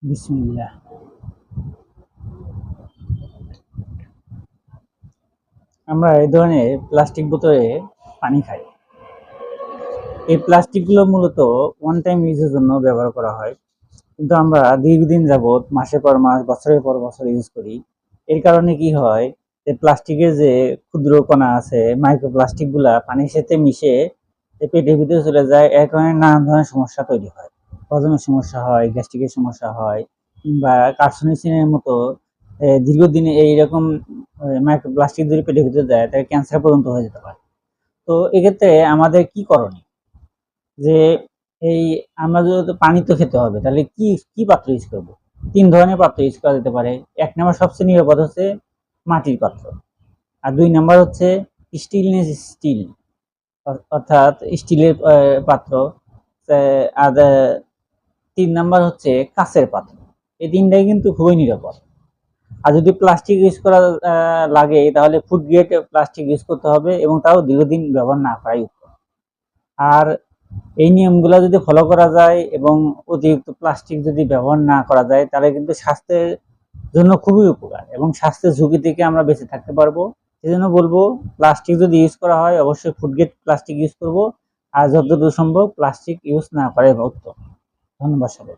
বিসমিল্লাহ। আমরা এই ধরনের প্লাস্টিক বোতলে পানি খাই। এই প্লাস্টিকগুলো মূলত ওয়ান টাইম ইউজের জন্য ব্যবহার করা হয়, কিন্তু আমরা দীর্ঘদিন যাবৎ মাসের পর মাস, বছরের পর বছর ইউজ করি। এর কারণে কি হয়, যে প্লাস্টিকের যে ক্ষুদ্র কণা আছে, মাইক্রো প্লাস্টিকগুলা পানির সাথে মিশে পেটের ভিতরে চলে যায়। এর কারণে নানান ধরনের সমস্যা তৈরি হয়। হজমের সমস্যা হয়, গ্যাস্ট্রিকের সমস্যা হয়, কিংবা কার্সিনোসিনের মতো দীর্ঘদিনে এইরকম মাইক্রো প্লাস্টিক যদি পেটের ভিতরে যায়, তাহলে ক্যান্সার পর্যন্ত হয়ে যেতে পারে। তো এক্ষেত্রে আমাদের কি করণীয়? যে এই আমরা যেহেতু পানি তো খেতে হবে, তাহলে কি কি পাত্র ইউজ করব? ৩ ধরনের পাত্র ইউজ করা যেতে পারে। ১ নাম্বার সবচেয়ে নিরাপদ হচ্ছে মাটির পাত্র। আর ২ নাম্বার হচ্ছে স্টেইনলেস স্টিল, অর্থাৎ স্টিলের পাত্র। আর ৩ নাম্বার হচ্ছে কাঁচের পাত্র। এই ৩ টাই কিন্তু খুবই নিরাপদ। আর যদি প্লাস্টিক ইউজ করা লাগে, তাহলে ফুড গ্রেড প্লাস্টিক ইউজ করতে হবে, এবং তাও দীর্ঘদিন ব্যবহার না করাই উত্তম। আর এই নিয়মগুলো যদি ফলো করা যায় এবং অতিরিক্ত প্লাস্টিক যদি ব্যবহার না করা যায়, তাহলে কিন্তু স্বাস্থ্যের জন্য খুবই উপকার এবং স্বাস্থ্যের ঝুঁকি থেকে আমরা বেঁচে থাকতে পারবো। সেজন্য বলবো, প্লাস্টিক যদি ইউজ করা হয়, অবশ্যই ফুড গ্রেড প্লাস্টিক ইউজ করব। আর যতদূর সম্ভব প্লাস্টিক ইউজ না করাই উত্তম। ধন্যবাদ সবাই।